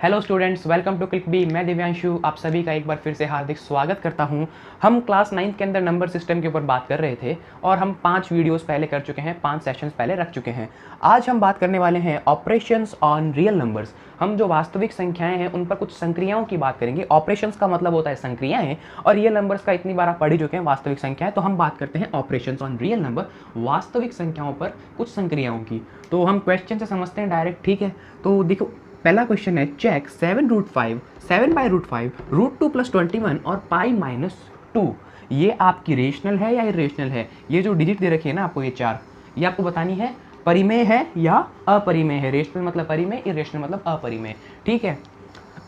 Hello students, welcome to Click B. मैं दिव्यांशु आप सभी का एक बार फिर से हार्दिक स्वागत करता हूं। हम क्लास 9 के अंदर नंबर सिस्टम के ऊपर बात कर रहे थे और हम 5 वीडियोस पहले कर चुके हैं, 5 सेशंस पहले रख चुके हैं। आज हम बात करने वाले हैं ऑपरेशंस ऑन रियल नंबर्स। हम जो वास्तविक संख्याएं हैं उन पर कुछ संक्रियाओं की बात करेंगे। ऑपरेशंस का मतलब होता है संक्रियाएं, और रियल नंबर्स का इतनी बार आप पढ़ ही चुके हैं वास्तविक संख्याएं, तो हम बात करते हैं ऑपरेशंस ऑन रियल नंबर, वास्तविक संख्याओं पर कुछ संक्रियाओं की। तो हम क्वेश्चन से समझते हैं डायरेक्ट, ठीक है। तो देखो, पहला क्वेश्चन है, चेक 7√5, 7/√5, √2 + 21 और π-2 ये आपकी रेशनल है या इरेशनल है। ये जो डिजिट दे रखी है ना आपको, ये 4, ये आपको बतानी है परिमेय है या अपरिमेय है। रेशनल मतलब परिमेय, इरेशनल मतलब अपरिमेय, ठीक है।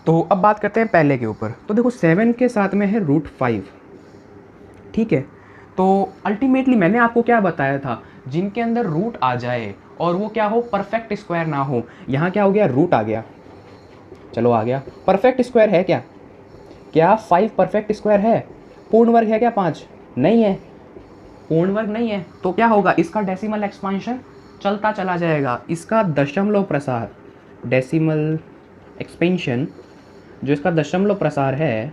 तो अब बात करते हैं पहले के ऊपर। तो देखो 7 के साथ में है √5, ठीक है। तो अल्टीमेटली मैंने आपको क्या बताया था, जिनके अंदर रूट आ जाए और वो क्या हो, परफेक्ट स्क्वायर ना हो। यहाँ क्या हो गया, रूट आ गया, चलो आ गया। परफेक्ट स्क्वायर है क्या? क्या 5 परफेक्ट स्क्वायर है? पूर्ण वर्ग है क्या 5? नहीं है, पूर्ण वर्ग नहीं है। तो क्या होगा, इसका डेसिमल एक्सपांशन चलता चला जाएगा। इसका दशमलव प्रसार, डेसिमल एक्सपेंशन, जो इसका दशमलव प्रसार है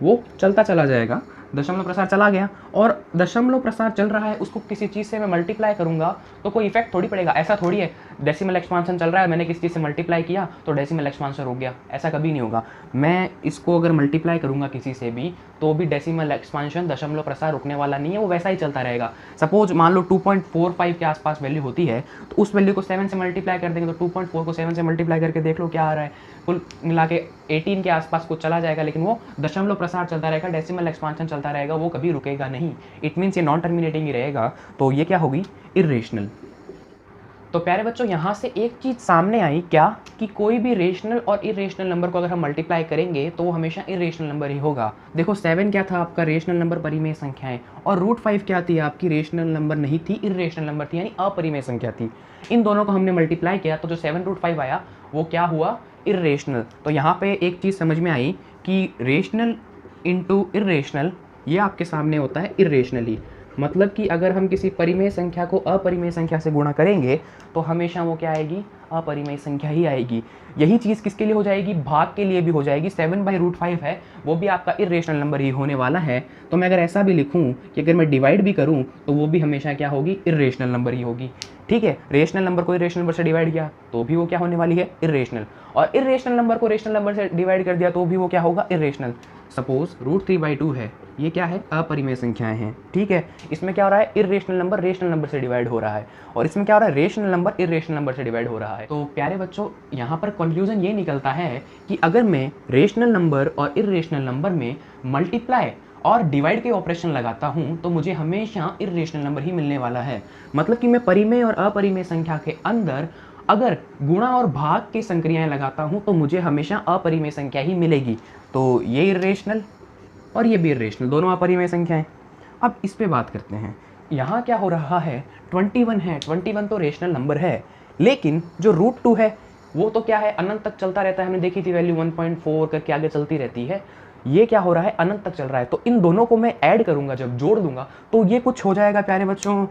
वो चलता चला जाएगा। दशमलव प्रसार चला गया, और दशमलव प्रसार चल रहा है, उसको किसी चीज़ से मैं मल्टीप्लाई करूंगा तो कोई इफेक्ट थोड़ी पड़ेगा। ऐसा थोड़ी है डेसिमल एक्सपांशन चल रहा है, मैंने किसी चीज़ से मल्टीप्लाई किया तो डेसिमल एक्सपांशन रुक गया, ऐसा कभी नहीं होगा। मैं इसको अगर मल्टीप्लाई करूंगा किसी से भी तो भी डेसिमल एक्सपांशन, दशमलव प्रसार रुकने वाला नहीं है, वो वैसा ही चलता रहेगा। सपोज मान लो 2.45 के आसपास वैल्यू होती है, तो उस वैल्यू को 7 से मल्टीप्लाई कर देंगे तो 2.4 को 7 से मल्टीप्लाई करके देख लो क्या आ रहा है। कुल मिला के 18 के आसपास कुछ चला जाएगा, लेकिन वो दशमलव प्रसार चलता रहेगा, डेसिमल एक्सपांशन चलता रहेगा, वो कभी रुकेगा नहीं। इट मीन्स ये नॉन टर्मिनेटिंग ही रहेगा। तो ये क्या होगी, इरेशनल। तो प्यारे बच्चों, यहाँ से एक चीज़ सामने आई क्या, कि कोई भी रेशनल और इरेशनल नंबर को अगर हम मल्टीप्लाई करेंगे तो वो हमेशा इरेशनल नंबर ही होगा। देखो 7 क्या था आपका, रेशनल नंबर, परिमेय संख्याएं, और √5 क्या थी आपकी, रेशनल नंबर नहीं थी, इरेशनल नंबर थी, यानी अपरिमेय संख्या थी। इन दोनों को हमने मल्टीप्लाई किया तो जो 7√5 आया वो क्या हुआ, इरेशनल। तो यहाँ पे एक चीज़ समझ में आई कि रेशनल इंटू इरेशनल ये आपके सामने होता है इरेशनल ही। मतलब कि अगर हम किसी परिमेय संख्या को अपरिमेय संख्या से गुणा करेंगे तो हमेशा वो क्या आएगी, अपरिमेय संख्या ही आएगी। यही चीज़ किसके लिए हो जाएगी, भाग के लिए भी हो जाएगी। 7/√5 है, वो भी आपका इरेशनल नंबर ही होने वाला है। तो मैं अगर ऐसा भी लिखूं कि अगर मैं डिवाइड भी करूं तो वो भी हमेशा क्या होगी, इरेशनल नंबर ही होगी, ठीक है। रेशनल नंबर को इरेशनल नंबर से डिवाइड किया तो भी वो क्या होने वाली है, इरेशनल। और इरेशनल नंबर को रेशनल नंबर से डिवाइड कर दिया तो भी वो क्या होगा, इरेशनल। सपोज √3/2 है, ये क्या है, अपरिमेय संख्याएं हैं, ठीक है। इसमें क्या हो रहा है, इरेशनल नंबर रेशनल नंबर से डिवाइड हो रहा है, और इसमें क्या हो रहा है, रेशनल नंबर इरेशनल नंबर से डिवाइड हो रहा है। तो प्यारे बच्चों, यहाँ पर कंक्लूजन ये निकलता है कि अगर मैं रेशनल नंबर और इरेशनल नंबर में मल्टीप्लाई और डिवाइड के ऑपरेशन लगाता हूँ तो मुझे हमेशा इरेशनल नंबर ही मिलने वाला है। मतलब कि मैं परिमेय और अपरिमेय संख्या के अंदर अगर गुणा और भाग की संक्रियाएं लगाता हूं तो मुझे हमेशा अपरिमेय संख्या ही मिलेगी। तो ये इरेशनल और ये भी इरेशनल, दोनों अपरिमेय संख्याएं। अब इस पे बात करते हैं। यहाँ क्या हो रहा है, 21 है, 21 तो रेशनल नंबर है, लेकिन जो √2 है वो तो क्या है, अनंत तक चलता रहता है। हमने देखी थी वैल्यू 1.4 करके आगे चलती रहती है। ये क्या हो रहा है, अनंत तक चल रहा है। तो इन दोनों को मैं ऐड करूंगा, जब जोड़ दूंगा तो ये कुछ हो जाएगा प्यारे बच्चों,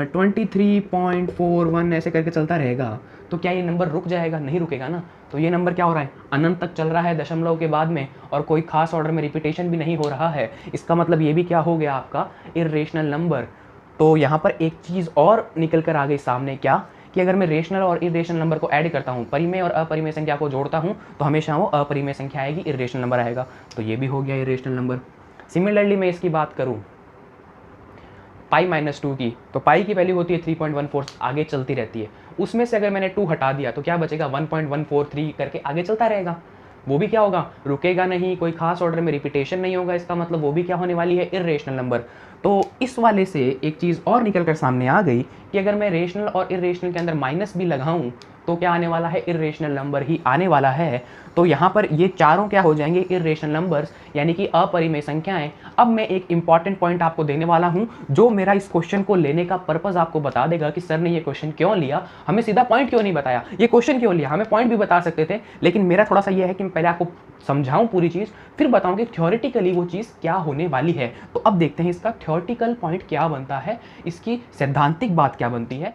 23.41 ऐसे करके चलता रहेगा। तो क्या ये नंबर रुक जाएगा? नहीं रुकेगा ना। तो ये नंबर क्या हो रहा है, अनंत तक चल रहा है दशमलव के बाद में, और कोई खास ऑर्डर में रिपीटेशन भी नहीं हो रहा है। इसका मतलब ये भी क्या हो गया आपका, इरेशनल नंबर। तो यहाँ पर एक चीज़ और निकल कर आ गई सामने, क्या, कि अगर मैं रेशनल और इरेशनल नंबर को ऐड करता हूँ, परिमेय और अपरिमेय संख्या को जोड़ता हूँ, तो हमेशा वो अपरिमेय संख्या आएगी, इरेशनल नंबर आएगा। तो ये भी हो गया इरेशनल नंबर। सिमिलरली मैं इसकी बात करूँ π-2 की, तो पाई की वैल्यू होती है 3.14, आगे चलती रहती है। उसमें से अगर मैंने 2 हटा दिया तो क्या बचेगा, 1.143 करके आगे चलता रहेगा। वो भी क्या होगा, रुकेगा नहीं, कोई खास ऑर्डर में रिपीटेशन नहीं होगा। इसका मतलब वो भी क्या होने वाली है, इरेशनल नंबर। तो इस वाले से एक चीज़ और निकल कर सामने आ गई कि अगर मैं रेशनल और इरेशनल के अंदर माइनस भी लगाऊं तो क्या आने वाला है, इरेशनल नंबर ही आने वाला है। तो यहाँ पर ये चारों क्या हो जाएंगे, इरेशनल नंबर्स, यानी कि अपरिमेय संख्याएं। अब मैं एक इंपॉर्टेंट पॉइंट आपको देने वाला हूँ, जो मेरा इस क्वेश्चन को लेने का पर्पस आपको बता देगा कि सर ने ये क्वेश्चन क्यों लिया, हमें सीधा पॉइंट क्यों नहीं बताया, ये क्वेश्चन क्यों लिया। हमें पॉइंट भी बता सकते थे, लेकिन मेरा थोड़ा सा ये है कि मैं पहले आपको समझाऊं पूरी चीज़, फिर बताऊं कि थ्योरेटिकली वो चीज़ क्या होने वाली है। तो अब देखते हैं इसका थ्योरेटिकल पॉइंट क्या बनता है, इसकी सैद्धांतिक बात क्या बनती है।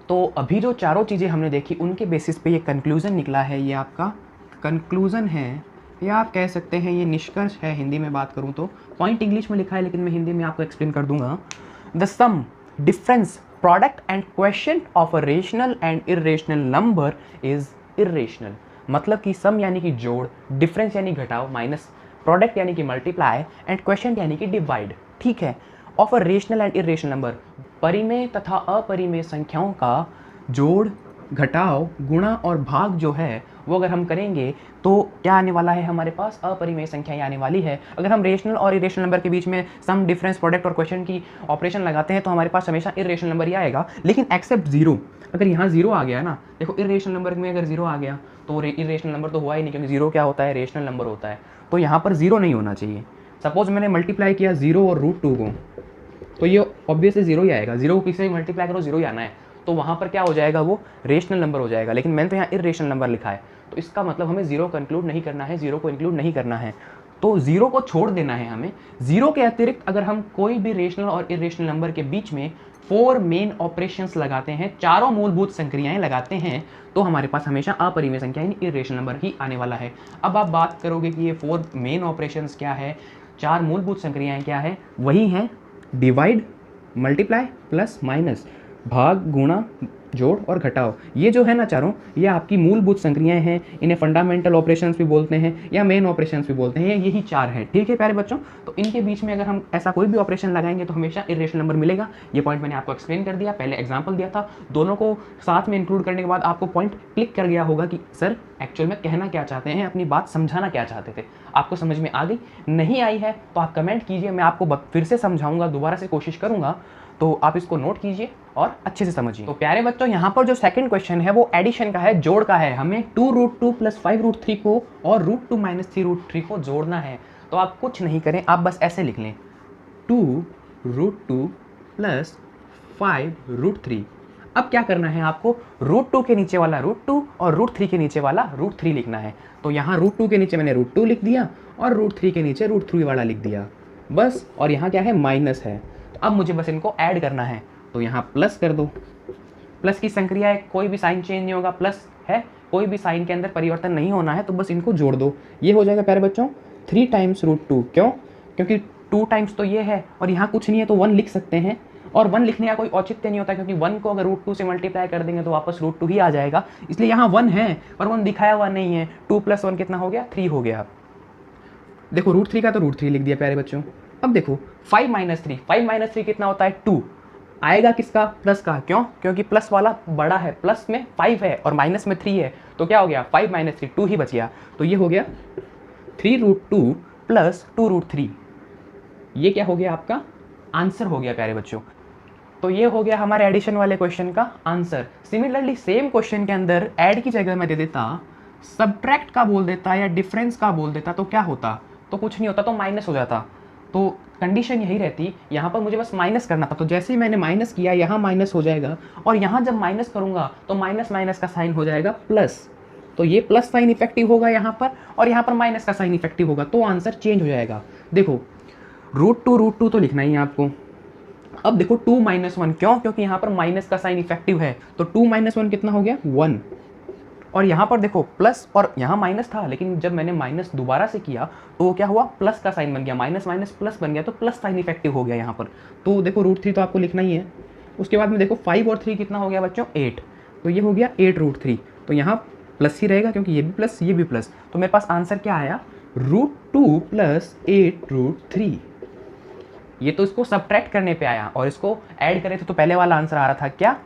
तो अभी जो चारों चीज़ें हमने देखी उनके बेसिस पे ये कंक्लूजन निकला है, ये आपका कंक्लूज़न है, या आप कह सकते हैं ये निष्कर्ष है हिंदी में बात करूँ तो। पॉइंट इंग्लिश में लिखा है लेकिन मैं हिंदी में आपको एक्सप्लेन कर दूंगा। The sum, difference, product and question of a rational and irrational number is irrational. मतलब कि सम यानी कि जोड़, डिफरेंस यानी घटाव, माइनस, प्रोडक्ट यानी कि मल्टीप्लाई एंड क्वेश्चन यानी कि डिवाइड, ठीक है, of a rational and irrational number, परिमेय तथा अपरिमेय संख्याओं का जोड़, घटाव, गुणा और भाग जो है वो अगर हम करेंगे तो क्या आने वाला है हमारे पास, अपरिमेय संख्याएं आने वाली है। अगर हम रेशनल और इरेशनल नंबर के बीच में सम, डिफरेंस, प्रोडक्ट और क्वेश्चन की ऑपरेशन लगाते हैं तो हमारे पास हमेशा इरेशनल नंबर ही आएगा, लेकिन एक्सेप्ट जीरो। अगर यहाँ जीरो आ गया ना, देखो इरेशनल नंबर में अगर जीरो आ गया तो इरेशनल नंबर तो हुआ ही नहीं, क्योंकि जीरो क्या होता है, रेशनल नंबर होता है। तो यहाँ पर जीरो नहीं होना चाहिए। सपोज मैंने मल्टीप्लाई किया जीरो और √2 को, तो ये ऑब्वियसली जीरो ही आएगा। जीरो को किसी से मल्टीप्लाई करो जीरो ही आना है, तो वहाँ पर क्या हो जाएगा, वो रेशनल नंबर हो जाएगा। लेकिन मैंने तो यहाँ इरेशनल नंबर लिखा है, तो इसका मतलब हमें जीरो को इंक्लूड नहीं करना है, जीरो को इंक्लूड नहीं करना है, तो जीरो को छोड़ देना है हमें। जीरो के अतिरिक्त अगर हम कोई भी रेशनल और इरेशनल नंबर के बीच में 4 मेन ऑपरेशंस लगाते हैं, चारों मूलभूत संक्रियाएं लगाते हैं, तो हमारे पास हमेशा अपरिमेय संख्या यानी इरेशनल नंबर ही आने वाला है। अब आप बात करोगे कि ये 4 मेन ऑपरेशंस क्या है, 4 मूलभूत संक्रियाएं क्या है, वही हैं डिवाइड, मल्टीप्लाई, प्लस, माइनस, भाग, गुणा, जोड़ और घटाव। ये जो है ना चारों, ये आपकी मूलभूत संक्रियाएं हैं। इन्हें फंडामेंटल ऑपरेशंस भी बोलते हैं या मेन ऑपरेशंस भी बोलते हैं। यही 4 हैं, ठीक है प्यारे बच्चों। तो इनके बीच में अगर हम ऐसा कोई भी ऑपरेशन लगाएंगे तो हमेशा इरेशनल नंबर मिलेगा। ये पॉइंट मैंने आपको एक्सप्लेन कर दिया, पहले एग्जाम्पल दिया था। दोनों को साथ में इंक्लूड करने के बाद आपको पॉइंट क्लिक कर गया होगा कि सर एक्चुअल में कहना क्या चाहते हैं, अपनी बात समझाना क्या चाहते थे। आपको समझ में आ गई? नहीं आई है तो आप कमेंट कीजिए, मैं आपको फिर से समझाऊंगा, दोबारा से कोशिश करूंगा, तो आप इसको नोट कीजिए और अच्छे से समझिए। तो प्यारे बच्चों, यहाँ पर जो सेकंड क्वेश्चन है वो एडिशन का है, जोड़ का है। हमें 2√2 + 5√3 को और √2 - 3√3 को जोड़ना है। तो आप कुछ नहीं करें, आप बस ऐसे लिख लें 2√2 + 5√3। अब क्या करना है आपको, √2 के नीचे वाला √2 और √3 के नीचे वाला √3 लिखना है। तो यहाँ √2 के नीचे मैंने √2 लिख दिया और √3 के नीचे √3 वाला लिख दिया बस। और यहाँ क्या है, माइनस है। अब मुझे बस इनको ऐड करना है, तो यहाँ प्लस कर दो। प्लस की संक्रिया है, कोई भी साइन चेंज नहीं होगा, प्लस है, कोई भी साइन के अंदर परिवर्तन नहीं होना है, तो बस इनको जोड़ दो। ये हो जाएगा प्यारे बच्चों 3 टाइम्स √2। क्यों? क्योंकि 2 टाइम्स तो ये है और यहाँ कुछ नहीं है, तो 1 लिख सकते हैं। और 1 लिखने का कोई औचित्य नहीं होता, क्योंकि 1 को अगर √2 से मल्टीप्लाई कर देंगे तो वापस √2 ही आ जाएगा। इसलिए यहाँ 1 है पर 1 दिखाया हुआ नहीं है। 2 + 1 कितना हो गया, 3 हो गया। देखो √3 का तो √3 लिख दिया प्यारे बच्चों। अब देखो 5 - 3, 5 - 3 कितना होता है, 2 आएगा, किसका, प्लस का। क्यों? क्योंकि प्लस वाला बड़ा है, प्लस में 5 है और माइनस में 3 है, तो क्या हो गया, 5 - 3, 2 ही बच गया। तो ये हो गया 3√2 + 2√3। ये क्या हो गया, आपका आंसर हो गया प्यारे बच्चों। तो ये हो गया हमारे एडिशन वाले क्वेश्चन का आंसर। सिमिलरली सेम क्वेश्चन के अंदर ऐड की जगह मैं दे देता सब्ट्रैक्ट का बोल देता या डिफरेंस का बोल देता, तो क्या होता, तो कुछ नहीं होता, तो माइनस हो जाता। तो कंडीशन यही रहती, यहाँ पर मुझे बस माइनस करना था। तो जैसे ही मैंने माइनस किया, यहाँ माइनस हो जाएगा, और यहाँ जब माइनस करूँगा तो माइनस माइनस का साइन हो जाएगा प्लस। तो ये प्लस साइन इफेक्टिव होगा यहाँ पर, और यहाँ पर माइनस का साइन इफेक्टिव होगा, तो आंसर चेंज हो जाएगा। देखो √2 तो लिखना ही है आपको। अब देखो 2 - 1, क्यों? क्योंकि यहाँ पर माइनस का साइन इफेक्टिव है, तो 2 - 1 कितना हो गया, 1। और यहाँ पर देखो प्लस, और यहाँ माइनस था, लेकिन जब मैंने माइनस दोबारा से किया तो क्या हुआ, प्लस का साइन बन गया, माइनस माइनस प्लस बन गया, तो प्लस साइन इफेक्टिव हो गया यहाँ पर। तो देखो √3 तो आपको लिखना ही है। उसके बाद में देखो 5 और 3 कितना हो गया बच्चों, 8। तो ये हो गया 8√3। तो यहाँ प्लस ही रहेगा, क्योंकि ये भी प्लस ये भी प्लस। तो मेरे पास आंसर क्या आया, √2 + 8√3। ये तो इसको सब्ट्रैक्ट करने पे आया, और इसको ऐड करे थे तो पहले वाला आंसर आ रहा था क्या,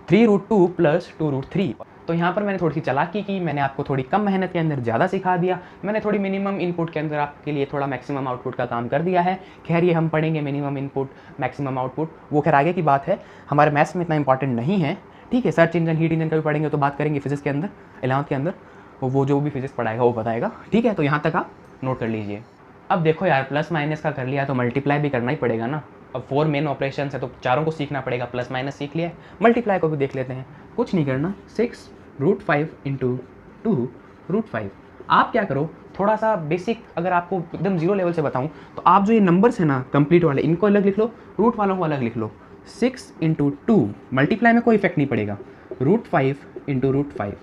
3√2 + 2√3। तो यहाँ पर मैंने थोड़ी सी चालाकी की, मैंने आपको थोड़ी कम मेहनत के अंदर ज़्यादा सिखा दिया। मैंने थोड़ी मिनिमम इनपुट के अंदर आपके लिए थोड़ा मैक्सिमम आउटपुट का काम कर दिया है। खैर ये हम पढ़ेंगे मिनिमम इनपुट मैक्सिमम आउटपुट, वो खैर आगे की बात है, हमारे मैथ्स में इतना इंपॉर्टेंट नहीं है, ठीक है। सर्च इंजन, हीट इंजन का भी पढ़ेंगे तो बात करेंगे फिजिक्स के अंदर, 11th के अंदर, वो जो भी फिजिक्स पढ़ाएगा वो बताएगा, ठीक है। तो यहाँ तक आप नोट कर लीजिए। अब देखो यार, प्लस माइनस का कर लिया तो मल्टीप्लाई भी करना ही पड़ेगा ना। अब 4 मेन ऑपरेशन है तो चारों को सीखना पड़ेगा। प्लस माइनस सीख लिया, मल्टीप्लाई को भी देख लेते हैं। कुछ नहीं करना, 6√5 × 2√5। आप क्या करो, थोड़ा सा बेसिक, अगर आपको एकदम जीरो लेवल से बताऊं तो आप जो ये नंबर्स है ना कंप्लीट वाले, इनको अलग लिख लो, रूट वालों को अलग लिख लो। 6 × 2, मल्टीप्लाई में कोई इफेक्ट नहीं पड़ेगा, √5 × √5।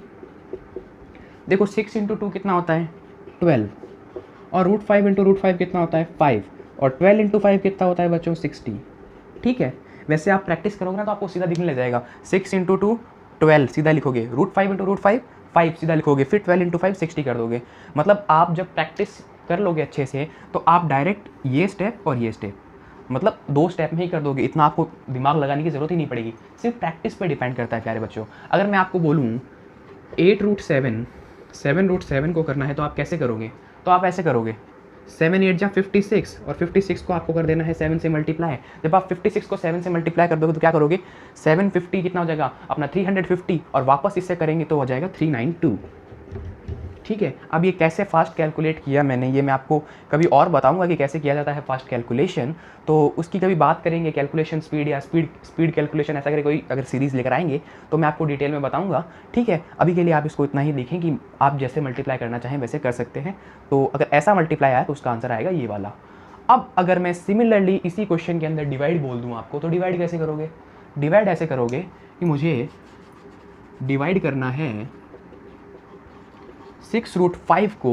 देखो 6 इंटू 2 कितना होता है 12, और √5 इंटू √5 कितना होता है 5, और 12 इंटू 5 कितना होता है बच्चों 60। ठीक है, वैसे आप प्रैक्टिस करोगे ना तो आपको सीधा दिखने लग जाएगा। 6 इंटू 2 12 सीधा लिखोगे, √5 इंटू √5 5 सीधा लिखोगे, फिर 12 इंटू 5 60 कर दोगे। मतलब आप जब प्रैक्टिस कर लोगे अच्छे से तो आप डायरेक्ट ये स्टेप और ये स्टेप मतलब 2 स्टेप में ही कर दोगे, इतना आपको दिमाग लगाने की ज़रूरत ही नहीं पड़ेगी। सिर्फ प्रैक्टिस पर डिपेंड करता है प्यारे बच्चों। अगर मैं आपको बोलूँ 8√7 7√7 को करना है तो आप कैसे करोगे, तो आप ऐसे करोगे 7 8 जा 56, और 56 को आपको कर देना है 7 से मल्टीप्लाई। जब आप 56 को 7 से मल्टीप्लाई कर दोगे तो क्या करोगे 750 कितना हो जाएगा अपना 350, और वापस इससे करेंगे तो हो जाएगा 392। ठीक है, अब ये कैसे फास्ट कैलकुलेट किया मैंने, ये मैं आपको कभी और बताऊंगा कि कैसे किया जाता है फास्ट कैलकुलेशन, तो उसकी कभी बात करेंगे। कैलकुलेशन स्पीड या स्पीड कैलकुलेशन ऐसा करके कोई अगर सीरीज़ लेकर आएंगे तो मैं आपको डिटेल में बताऊंगा। ठीक है, अभी के लिए आप इसको इतना ही देखें कि आप जैसे मल्टीप्लाई करना चाहें वैसे कर सकते हैं। तो अगर ऐसा मल्टीप्लाई आया तो उसका आंसर आएगा ये वाला। अब अगर मैं सिमिलरली इसी क्वेश्चन के अंदर डिवाइड बोल दूँ आपको, तो डिवाइड कैसे करोगे, डिवाइड ऐसे करोगे कि मुझे डिवाइड करना है 6√5 को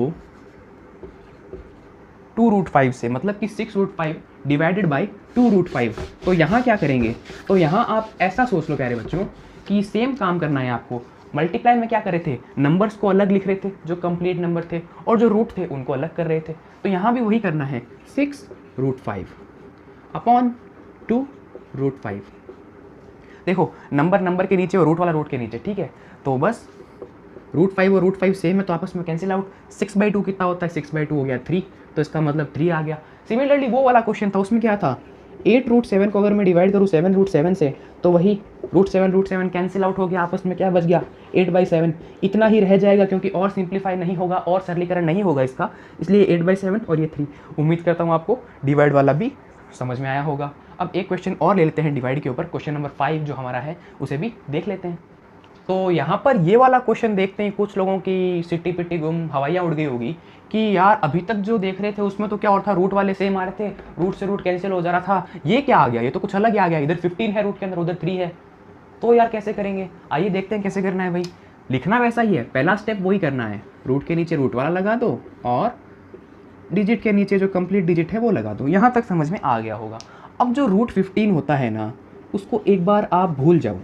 2√5 से, मतलब कि 6√5 डिवाइडेड बाई 2√5। तो यहाँ क्या करेंगे, तो यहाँ आप ऐसा सोच लो प्यारे बच्चों कि सेम काम करना है आपको। मल्टीप्लाई में क्या कर रहे थे, नंबर्स को अलग लिख रहे थे जो कंप्लीट नंबर थे, और जो रूट थे उनको अलग कर रहे थे। तो यहाँ भी वही करना है 6√5 अपॉन 2√5। देखो नंबर के नीचे और रूट वाला रूट के नीचे। ठीक है, तो बस √5 और √5 सेम है तो आपस में कैंसिल आउट। 6/2 कितना होता है, 6/2 हो गया 3, तो इसका मतलब 3 आ गया। सिमिलरली वो वाला क्वेश्चन था, उसमें क्या था 8√7 को अगर मैं डिवाइड करूँ 7√7 से तो वही √7 कैंसिल आउट हो गया, आपस में क्या बच गया 8/7। इतना ही रह जाएगा क्योंकि और सिंप्लीफाई नहीं होगा और सरलीकरण नहीं होगा इसका, इसलिए 8/7 और ये 3। उम्मीद करता हूँ आपको डिवाइड वाला भी समझ में आया होगा। अब एक क्वेश्चन और ले लेते हैं डिवाइड के ऊपर, क्वेश्चन नंबर 5 जो हमारा है उसे भी देख लेते हैं। तो यहाँ पर ये वाला क्वेश्चन देखते हैं, कुछ लोगों की सिट्टी पिट्टी गुम हवाइयाँ उड़ गई होगी कि यार अभी तक जो देख रहे थे उसमें तो क्या और था, रूट वाले सेम आ रहे थे, रूट से रूट कैंसिल हो जा रहा था, ये क्या आ गया, ये तो कुछ अलग ही आ गया, इधर 15 है रूट के अंदर, उधर 3 है, तो यार कैसे करेंगे। आइए देखते हैं कैसे करना है भाई। लिखना वैसा ही है, पहला स्टेप वही करना है, रूट के नीचे रूट वाला लगा दो और डिजिट के नीचे जो कंप्लीट डिजिट है वो लगा दो। यहाँ तक समझ में आ गया होगा। अब जो रूट 15 होता है ना, उसको एक बार आप भूल जाओ।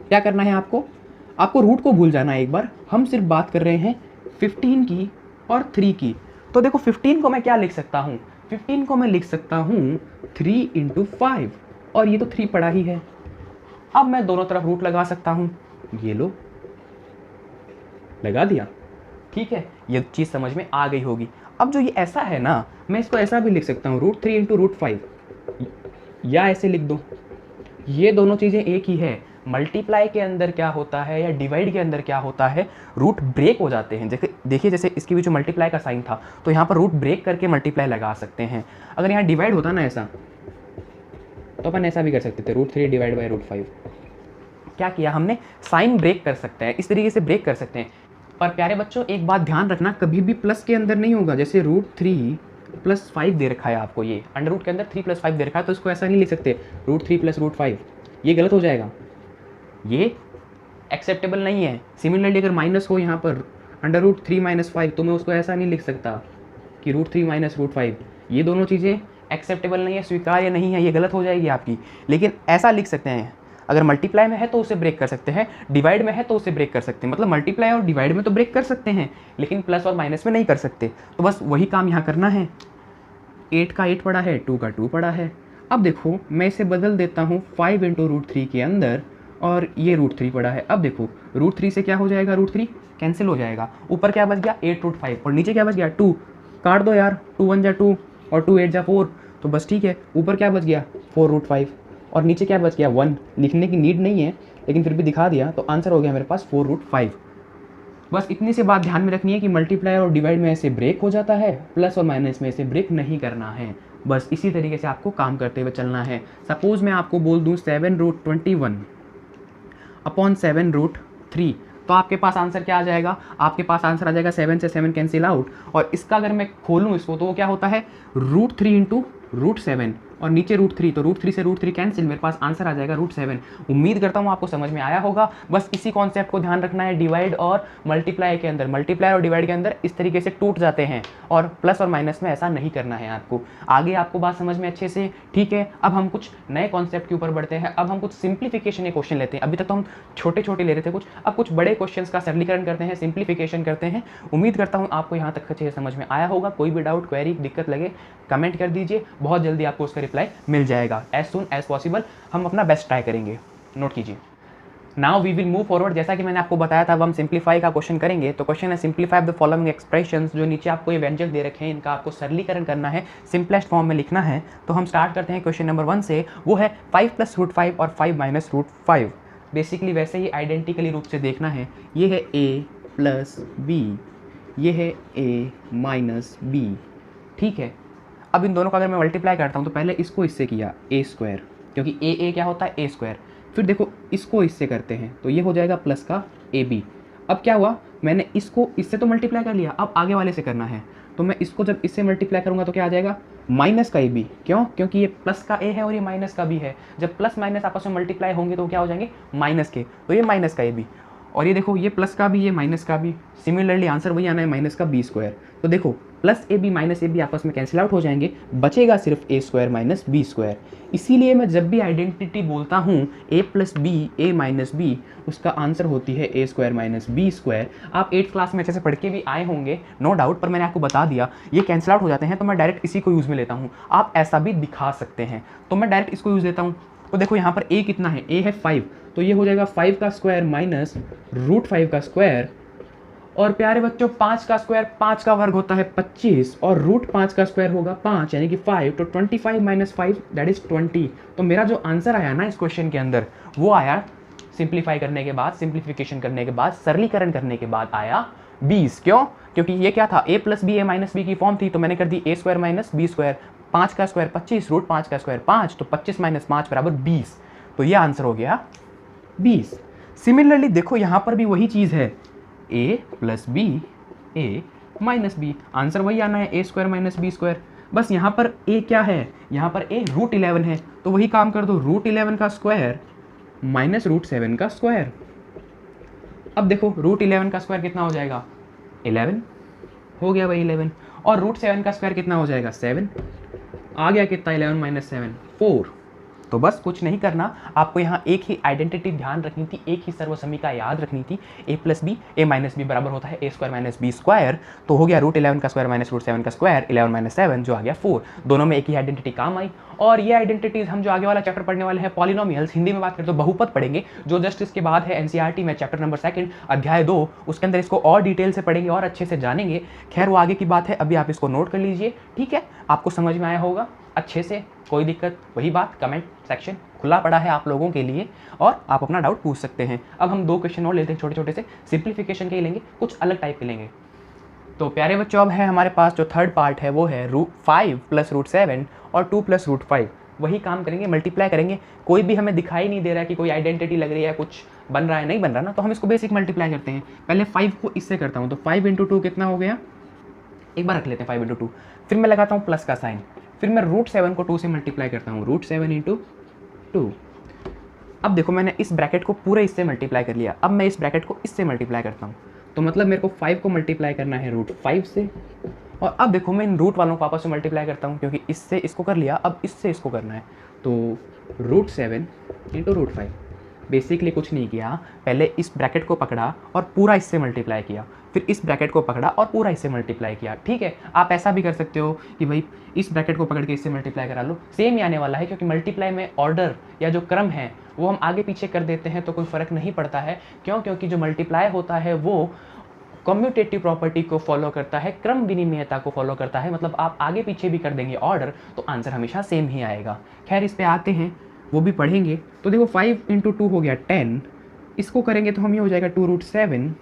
क्या करना है आपको रूट को भूल जाना है एक बार। हम सिर्फ बात कर रहे हैं 15 की और 3 की। तो देखो 15 को मैं क्या लिख सकता हूँ, 15 को मैं लिख सकता हूँ 3 × 5, और ये तो 3 पड़ा ही है। अब मैं दोनों तरफ रूट लगा सकता हूँ, ये लो लगा दिया। ठीक है, ये चीज़ समझ में आ गई होगी। अब जो ये ऐसा है ना, मैं इसको ऐसा भी लिख सकता हूँ √3 × √5, या ऐसे लिख दो। ये दोनों चीज़ें एक ही है। मल्टीप्लाई के अंदर क्या होता है या डिवाइड के अंदर क्या होता है, रूट ब्रेक हो जाते हैं। देखिए जैसे इसके बीच में मल्टीप्लाई का साइन था तो यहाँ पर रूट ब्रेक करके मल्टीप्लाई लगा सकते हैं। अगर यहाँ डिवाइड होता ना ऐसा, तो अपन ऐसा भी कर सकते थे √3 डिवाइड बाई √5। क्या किया हमने, साइन ब्रेक कर सकते हैं, इस तरीके से ब्रेक कर सकते हैं। पर प्यारे बच्चों एक बात ध्यान रखना, कभी भी प्लस के अंदर नहीं होगा। जैसे √3 + 5 दे रखा है आपको, ये अंडर रूट के अंदर 3 + 5 दे रखा है, तो इसको ऐसा नहीं लिख सकते √3 + √5, ये गलत हो जाएगा, ये एक्सेप्टेबल नहीं है। सिमिलरली अगर माइनस हो यहाँ पर √3 - 5, तो मैं उसको ऐसा नहीं लिख सकता कि √3 - √5, ये दोनों चीज़ें एक्सेप्टेबल नहीं है, स्वीकार्य नहीं है, ये गलत हो जाएगी आपकी। लेकिन ऐसा लिख सकते हैं, अगर मल्टीप्लाई में है तो उसे ब्रेक कर सकते हैं, डिवाइड में है तो उसे ब्रेक कर सकते हैं। मतलब मल्टीप्लाई और डिवाइड में तो ब्रेक कर सकते हैं, लेकिन प्लस और माइनस में नहीं कर सकते। तो बस वही काम यहाँ करना है। 8 का 8 पड़ा है, 2 का 2 पड़ा है। अब देखो मैं इसे बदल देता हूँ 5 × √3 के अंदर, और ये √3 पड़ा है। अब देखो √3 से क्या हो जाएगा, √3 कैंसिल हो जाएगा। ऊपर क्या बच गया 8√5, और नीचे क्या बच गया 2, काट दो यार, 2 × 1 = 2 और 2 × 8 = 4, तो बस ठीक है। ऊपर क्या बच गया 4√5, और नीचे क्या बच गया 1। लिखने की नीड नहीं है लेकिन फिर भी दिखा दिया, तो आंसर हो गया मेरे पास 4√5। बस इतनी सी बात ध्यान में रखनी है कि मल्टीप्लाई और डिवाइड में ऐसे ब्रेक हो जाता है, प्लस और माइनस में ऐसे ब्रेक नहीं करना है। बस इसी तरीके से आपको काम करते हुए चलना है। सपोज मैं आपको बोल दूँ 7√21 अपॉन 7√3, तो आपके पास आंसर क्या आ जाएगा, आपके पास आंसर आ जाएगा 7 से 7 कैंसिल आउट, और इसका अगर मैं खोलूँ इसको तो वो क्या होता है √3 × √7, और नीचे √3, तो √3 से √3 कैंसिल, मेरे पास आंसर आ जाएगा √7। उम्मीद करता हूँ आपको समझ में आया होगा। बस इसी कॉन्सेप्ट को ध्यान रखना है, डिवाइड और मल्टीप्लाई के अंदर, मल्टीप्लाई और डिवाइड के अंदर इस तरीके से टूट जाते हैं, और प्लस और माइनस में ऐसा नहीं करना है आपको। आगे आपको बात समझ में अच्छे से, ठीक है। अब हम कुछ नए कॉन्सेप्ट के ऊपर बढ़ते हैं। अब हम कुछ सिंप्लीफिकेशन के क्वेश्चन लेते हैं। अभी तक तो हम छोटे छोटे ले रहे थे कुछ, अब कुछ बड़े क्वेश्चन का सरलीकरण करते हैं, सिंप्लीफिकेशन करते हैं। उम्मीद करता हूँ आपको यहाँ तक अच्छे से समझ में आया होगा। कोई भी डाउट, क्वेरी, दिक्कत लगे कमेंट कर दीजिए, बहुत जल्दी आपको उसका रिप्लाई मिल जाएगा। एज सून एज पॉसिबल हम अपना बेस्ट ट्राई करेंगे। नोट कीजिए। Now we will move forward. जैसा कि मैंने आपको बताया था, अब हम सिंप्लीफाई का क्वेश्चन करेंगे। तो क्वेश्चन है सिंप्लीफाई द फॉलोइंग एक्सप्रेशंस। जो नीचे आपको ये व्यंजक दे रखे हैं, इनका आपको सरलीकरण करना है, सिंपलेस्ट फॉर्म में लिखना है। तो हम स्टार्ट करते हैं क्वेश्चन नंबर 1 से। वो है 5 + √5 और 5 - √5। बेसिकली वैसे ही आइडेंटिकली रूप से देखना है। ये है a + b, ये है a - b, ठीक है। अब इन दोनों का अगर मैं मल्टीप्लाई करता हूँ तो पहले इसको इससे किया a², क्योंकि a क्या होता है a²। फिर देखो इसको इससे करते हैं तो ये हो जाएगा प्लस का ab। अब क्या हुआ, मैंने इसको इससे तो मल्टीप्लाई कर लिया, अब आगे वाले से करना है। तो मैं इसको जब इससे मल्टीप्लाई करूँगा तो क्या आ जाएगा, माइनस का ab। क्यों? क्योंकि ये प्लस का a है और ये माइनस का b है। जब प्लस माइनस आपस में मल्टीप्लाई होंगे तो क्या हो जाएंगे, माइनस के, तो ये माइनस का ab। और ये देखो ये प्लस का भी, ये माइनस का भी। सिमिलरली आंसर वही आना है, माइनस का b²। तो देखो प्लस ab माइनस ab आपस में कैंसिल आउट हो जाएंगे, बचेगा सिर्फ a² - b²। इसीलिए मैं जब भी आइडेंटिटी बोलता हूँ a + b, a - b, उसका आंसर होती है a² - b²। आप 8th क्लास में अच्छे से पढ़ के भी आए होंगे नो डाउट, पर मैंने आपको बता दिया ये कैंसिल आउट हो जाते हैं, तो मैं डायरेक्ट इसी को यूज़ में लेता हूँ। आप ऐसा भी दिखा सकते हैं, तो मैं डायरेक्ट इसको यूज़ लेता हूँ। तो देखो यहाँ पर a कितना है, a है 5, तो ये हो जाएगा 5 का स्क्वायर माइनस √5 का स्क्वायर। और प्यारे बच्चों 5 का स्क्वायर, 5 का वर्ग होता है 25, और √5 का स्क्वायर होगा 5 यानी कि 5। तो 25 - 5 दैट इज 20। तो मेरा जो आंसर आया ना इस क्वेश्चन के अंदर, वो आया सिंप्लीफाई करने के बाद, सिंप्लीफिकेशन करने के बाद, सरलीकरण करने के बाद आया 20। क्यों? क्योंकि ये क्या था, a + b, a - b की फॉर्म थी, तो मैंने कर दी a² - b²। 5 का स्क्वायर 25, √5 का स्क्वायर 5, तो 25 - 5 = 20। तो ये आंसर हो गया 20। सिमिलरली देखो यहाँ पर भी वही चीज़ है, a + b, a - b, answer वही आना है a² - b²। बस यहाँ पर a क्या है, यहाँ पर a √11 है, तो वही काम कर दो, √11 का स्क्वायर माइनस √7 का स्क्वायर। अब देखो √11 का स्क्वायर कितना हो जाएगा, 11 हो गया भाई 11, और √7 का स्क्वायर कितना हो जाएगा, 7 आ गया। कितना, 11 - 7 4। तो बस कुछ नहीं करना, आपको यहाँ एक ही आइडेंटिटी ध्यान रखनी थी, एक ही सर्वसमीका याद रखनी थी। a + b, a - b बराबर होता है a² - b²। तो हो गया √11 का स्क्वायर माइनस √7 का स्क्वायर, 11 - 7 जो आ गया 4। दोनों में एक ही आइडेंटिटी काम आई। और ये आइडेंटिटीज हम जो आगे वाला चैप्टर पढ़ने वाले हैं, पॉलिनोमियल्स, हिंदी में बात करें तो बहुपद पढ़ेंगे, जो जस्ट इसके बाद है एनसीईआरटी में चैप्टर नंबर 2 अध्याय 2। उसके अंदर इसको और डिटेल से पढ़ेंगे और अच्छे से जानेंगे। खैर वो आगे की बात है, अभी आप इसको नोट कर लीजिए, ठीक है। आपको समझ में आया होगा अच्छे से, कोई दिक्कत, वही बात, कमेंट सेक्शन खुला पड़ा है आप लोगों के लिए, और आप अपना डाउट पूछ सकते हैं। अब हम 2 क्वेश्चन और लेते हैं छोटे छोटे से, सिंप्लीफिकेशन के ही लेंगे, कुछ अलग टाइप के लेंगे। तो प्यारे बच्चों अब है हमारे पास जो थर्ड पार्ट है, वो है 5 + √7 और 2 + √5। वही काम करेंगे, मल्टीप्लाई करेंगे। कोई भी हमें दिखाई नहीं दे रहा है कि कोई आइडेंटिटी लग रही है, कुछ बन रहा है, नहीं बन रहा ना, तो हम इसको बेसिक मल्टीप्लाई करते हैं। पहले 5 को इससे करता हूँ, तो 5 × 2 कितना हो गया, एक बार रख लेते हैं 5 × 2। फिर मैं लगाता हूँ प्लस का साइन, फिर मैं √7 को 2 से मल्टीप्लाई करता हूँ, √7 × 2। अब देखो मैंने इस ब्रैकेट को पूरे इससे मल्टीप्लाई कर लिया, अब मैं इस ब्रैकेट को इससे मल्टीप्लाई करता हूँ, तो मतलब मेरे को 5 को मल्टीप्लाई करना है √5 से। और अब देखो मैं इन रूट वालों को आपस में मल्टीप्लाई करता हूँ, क्योंकि इससे इसको कर लिया, अब इससे इसको करना है, तो √7 × √5। बेसिकली कुछ नहीं किया, पहले इस ब्रैकेट को पकड़ा और पूरा इससे मल्टीप्लाई किया, फिर इस ब्रैकेट को पकड़ा और पूरा इससे मल्टीप्लाई किया, ठीक है। आप ऐसा भी कर सकते हो कि भाई इस ब्रैकेट को पकड़ के इससे मल्टीप्लाई करा लो, सेम ही आने वाला है, क्योंकि मल्टीप्लाई में ऑर्डर या जो क्रम है वो हम आगे पीछे कर देते हैं तो कोई फ़र्क नहीं पड़ता है। क्यों? क्योंकि जो मल्टीप्लाई होता है वो कम्यूटेटिव प्रॉपर्टी को फॉलो करता है, क्रम विनिमयता को फॉलो करता है, मतलब आप आगे पीछे भी कर देंगे ऑर्डर तो आंसर हमेशा सेम ही आएगा। खैर इस पे आते हैं, वो भी पढ़ेंगे। तो देखो 5 × 2 हो गया 10, इसको करेंगे तो हम ये हो जाएगा 2√7,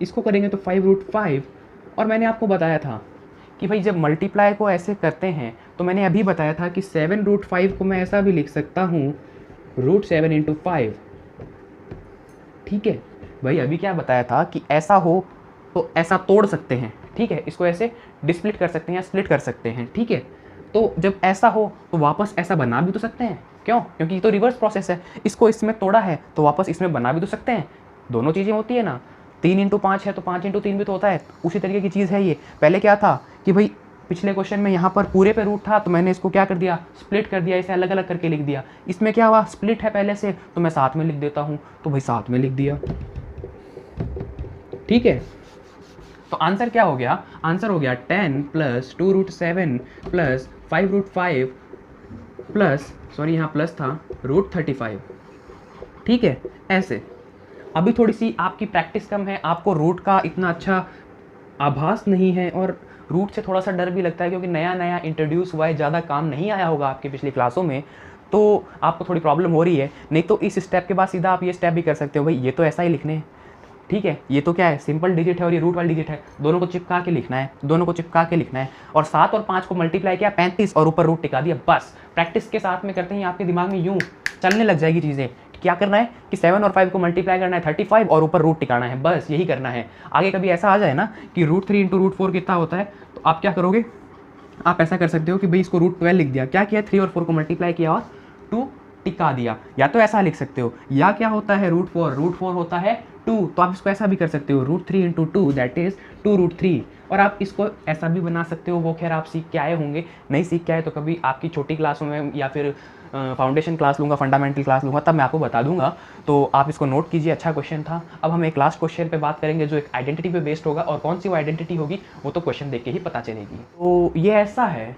इसको करेंगे तो 5√5। और मैंने आपको बताया था कि भाई जब मल्टीप्लाई को ऐसे करते हैं, तो मैंने अभी बताया था कि 7√5 को मैं ऐसा भी लिख सकता हूँ √7 × 5, ठीक है भाई। अभी क्या बताया था कि ऐसा हो तो ऐसा तोड़ सकते हैं, ठीक है, इसको ऐसे डिस्प्लिट कर सकते हैं या स्प्लिट कर सकते हैं, ठीक है। तो जब ऐसा हो तो वापस ऐसा बना भी तो सकते हैं, क्यों? क्योंकि ये तो रिवर्स प्रोसेस है, इसको इसमें तोड़ा है तो वापस इसमें बना भी तो सकते हैं, दोनों चीज़ें होती है ना। 3 × 5 है तो 5 × 3 भी तो होता है, उसी तरीके की चीज़ है ये। पहले क्या था कि भाई पिछले क्वेश्चन में यहाँ पर पूरे पे रूट था तो मैंने इसको क्या कर दिया, स्प्लिट कर दिया, इसे अलग अलग करके लिख दिया। इसमें क्या हुआ, स्प्लिट है पहले से तो मैं साथ में लिख देता हूँ, तो भाई साथ में लिख दिया, ठीक है। तो आंसर क्या हो गया, आंसर हो गया 10 + 2√7 + 5√5 प्लस, सॉरी यहाँ प्लस था, √35, ठीक है। ऐसे अभी थोड़ी सी आपकी प्रैक्टिस कम है, आपको रूट का इतना अच्छा आभास नहीं है और रूट से थोड़ा सा डर भी लगता है क्योंकि नया नया इंट्रोड्यूस हुआ है, ज़्यादा काम नहीं आया होगा आपकी पिछली क्लासों में, तो आपको थोड़ी प्रॉब्लम हो रही है। नहीं तो इस स्टेप के बाद सीधा आप ये स्टेप भी कर सकते हो, भाई ये तो ऐसा ही लिखने हैं, ठीक है। ये तो क्या है, सिंपल डिजिट है और ये रूट वाली डिजिट है, दोनों को चिपका के लिखना है, दोनों को चिपका के लिखना है। और 7 और 5 को मल्टीप्लाई किया 35 और ऊपर रूट टिका दिया, बस। प्रैक्टिस के साथ में करते ही आपके दिमाग में यूँ चलने लग जाएगी चीज़ें। क्या करना है कि 7 और 5 को मल्टीप्लाई करना है 35 और ऊपर रूट टिकाना है, बस यही करना है। आगे कभी ऐसा आ जाए ना कि √3 × √4 कितना होता है, तो आप क्या करोगे, आप ऐसा कर सकते हो कि भाई इसको √12 लिख दिया, क्या किया, 3 और 4 को मल्टीप्लाई किया और 2 टिका दिया। या तो ऐसा लिख सकते हो, या क्या होता है √4 होता है 2, तो आप इसको ऐसा भी कर सकते हो, √3 × 2 दैट इज 2√3। और आप इसको ऐसा भी बना सकते हो, वो खैर आप सीख के आए होंगे, नहीं सीख के आए तो कभी आपकी छोटी क्लासों में या फिर फाउंडेशन क्लास लूँगा, फंडामेंटल क्लास लूँगा, तब मैं आपको बता दूंगा। तो आप इसको नोट कीजिए, अच्छा क्वेश्चन था। अब हम एक लास्ट क्वेश्चन पे बात करेंगे जो एक आइडेंटिटी पे बेस्ड होगा, और कौन सी वो आइडेंटिटी होगी वो तो क्वेश्चन देख के ही पता चलेगी। तो ये ऐसा है,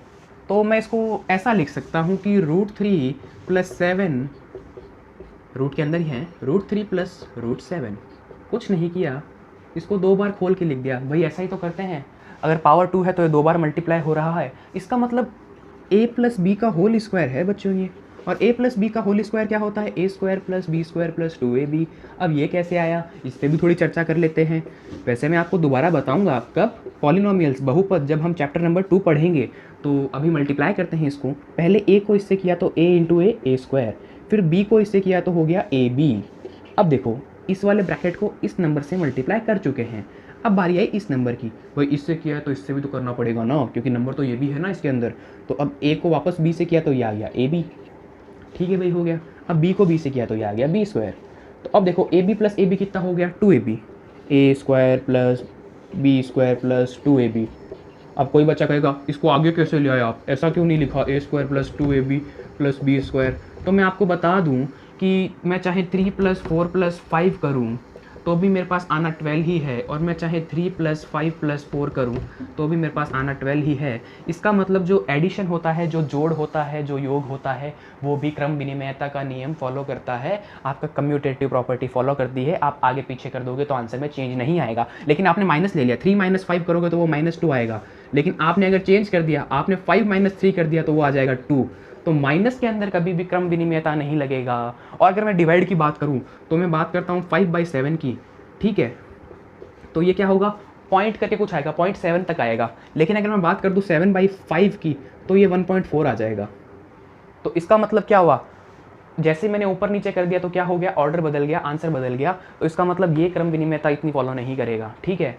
तो मैं इसको ऐसा लिख सकता हूँ कि √3 + 7, रूट के अंदर ही है, √3 + √7, कुछ नहीं किया, इसको 2 बार खोल के लिख दिया। भाई ऐसा ही तो करते हैं, अगर पावर 2 है तो ये 2 बार मल्टीप्लाई हो रहा है, इसका मतलब a + b का होल स्क्वायर है बच्चों ये। और a + b का होल स्क्वायर क्या होता है, a² + b² + 2ab। अब ये कैसे आया, इस पर भी थोड़ी चर्चा कर लेते हैं। वैसे मैं आपको दोबारा बताऊंगा कब, पॉलिनोमियल्स, बहुपद, जब हम चैप्टर नंबर 2 पढ़ेंगे। तो अभी मल्टीप्लाई करते हैं इसको, पहले a को इससे किया तो a × a², फिर b को इससे किया तो हो गया ab। अब देखो इस वाले ब्रैकेट को इस नंबर से मल्टीप्लाई कर चुके हैं, अब बारी आई इस नंबर की, भाई इससे किया है तो इससे भी तो करना पड़ेगा ना, क्योंकि नंबर तो ये भी है ना इसके अंदर। तो अब a को वापस b से किया तो ये आ गया ab, ठीक है भाई हो गया। अब b को b से किया तो ये आ गया b²। तो अब देखो ab + ab कितना हो गया, 2ab, a² + b² + 2ab। अब कोई बच्चा कहेगा इसको आगे कैसे ले आए आप, ऐसा क्यों नहीं लिखा, a² + 2ab + b²। तो मैं आपको बता दूं कि मैं चाहे 3 + 4 + 5 करूं तो भी मेरे पास आना 12 ही है, और मैं चाहे 3 + 5 + 4 करूं तो भी मेरे पास आना 12 ही है। इसका मतलब जो एडिशन होता है, जो जोड़ होता है, जो योग होता है, वो भी क्रम विनिमयता का नियम फॉलो करता है, आपका कम्यूटेटिव प्रॉपर्टी फॉलो करती है। आप आगे पीछे कर दोगे तो आंसर में चेंज नहीं आएगा। लेकिन आपने माइनस ले लिया, 3 - 5 करोगे तो वो -2 आएगा, लेकिन आपने अगर चेंज कर दिया, आपने 5 - 3 कर दिया तो वो आ जाएगा 2। तो माइनस के अंदर कभी भी क्रम विनिमयता नहीं लगेगा। और अगर मैं डिवाइड की बात करूं तो मैं बात करता हूं 5/7 की, ठीक है। तो ये क्या होगा, पॉइंट करके कुछ आएगा, 0.7 तक आएगा। लेकिन अगर मैं बात कर दूं 7/5 की तो ये 1.4 आ जाएगा। तो इसका मतलब क्या हुआ, जैसे मैंने ऊपर नीचे कर दिया तो क्या हो गया, ऑर्डर बदल गया, आंसर बदल गया। तो इसका मतलब ये क्रम विनिमयता इतनी फॉलो नहीं करेगा, ठीक है।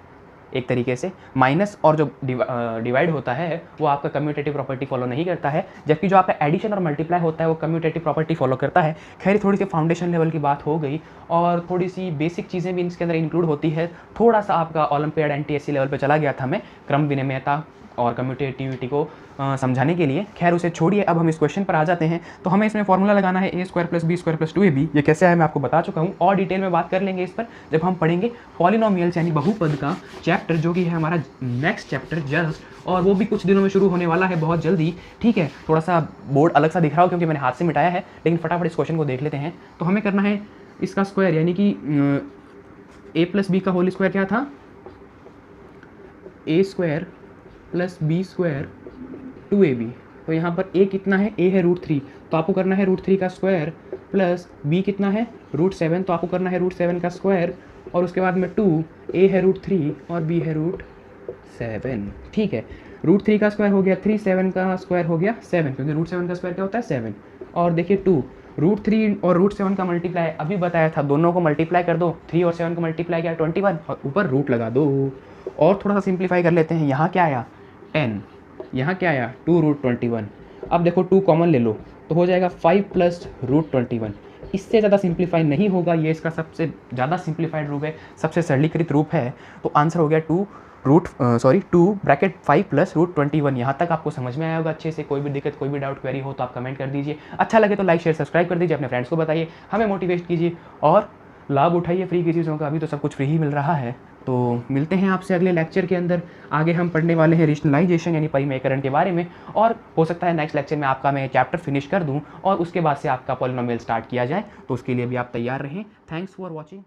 एक तरीके से माइनस और जो डिवाइड होता है वो आपका कम्यूटेटिव प्रॉपर्टी फॉलो नहीं करता है, जबकि जो आपका एडिशन और मल्टीप्लाई होता है वो कम्यूटेटिव प्रॉपर्टी फॉलो करता है। खैर थोड़ी सी फाउंडेशन लेवल की बात हो गई, और थोड़ी सी बेसिक चीज़ें भी इसके अंदर इंक्लूड होती है। थोड़ा सा आपका ओलंपियाड NTSC लेवल पे चला गया था मैं क्रम विनिमयता और कम्यूटेटिविटी को समझाने के लिए। खैर उसे छोड़िए, अब हम इस क्वेश्चन पर आ जाते हैं। तो हमें इसमें फॉर्मूला लगाना है a² + b² + 2ab। ये कैसे आया मैं आपको बता चुका हूँ, और डिटेल में बात कर लेंगे इस पर जब हम पढ़ेंगे पॉलिनोमियल्स यानी बहुपद का चैप्टर, जो कि है हमारा नेक्स्ट चैप्टर जस्ट, और वो भी कुछ दिनों में शुरू होने वाला है, बहुत जल्दी, ठीक है। थोड़ा सा बोर्ड अलग सा दिख रहा हो क्योंकि मैंने हाथ से मिटाया है, लेकिन फटाफट इस क्वेश्चन को देख लेते हैं। तो हमें करना है इसका स्क्वायर, यानी कि a + b का होल स्क्वायर क्या था, a² + b² 2ab। तो यहाँ पर a कितना है, a है √3, तो आपको करना है √3 का स्क्वायर, प्लस b कितना है √7, तो आपको करना है √7 का स्क्वायर, और उसके बाद में 2, a है √3 और b है √7, ठीक है। √3 का स्क्वायर हो गया 3, 7 का स्क्वायर हो गया 7, क्योंकि √7 का स्क्वायर क्या होता है 7। और देखिए 2, √3 और √7 का मल्टीप्लाई अभी बताया था, दोनों को मल्टीप्लाई कर दो, 3 और 7 को मल्टीप्लाई किया 21, और ऊपर रूट लगा दो। और थोड़ा सा सिंप्लीफाई कर लेते हैं, यहाँ क्या आया 10, यहाँ क्या आया 2√21। अब देखो 2 कॉमन ले लो तो हो जाएगा 5 + √21। इससे ज़्यादा सिंप्लीफाई नहीं होगा, ये इसका सबसे ज़्यादा सिंप्लीफाइड रूप है, सबसे सरलीकृत रूप है। तो आंसर हो गया 2 ब्रैकेट 5 + √21। यहाँ तक आपको समझ में आया होगा अच्छे से। कोई भी दिक्कत, कोई भी डाउट, क्वेरी हो तो आप कमेंट कर दीजिए। अच्छा लगे तो लाइक शेयर सब्सक्राइब कर दीजिए, अपने फ्रेंड्स को बताइए, हमें मोटिवेट कीजिए और लाभ उठाइए फ्री की चीज़ों का। अभी तो सब कुछ फ्री ही मिल रहा है। तो मिलते हैं आपसे अगले लेक्चर के अंदर। आगे हम पढ़ने वाले हैं रेशनलाइजेशन यानी परिमेयकरण के बारे में, और हो सकता है नेक्स्ट लेक्चर में आपका मैं चैप्टर फिनिश कर दूं और उसके बाद से आपका पॉलिनोमियल स्टार्ट किया जाए। तो उसके लिए भी आप तैयार रहें। Thanks for watching.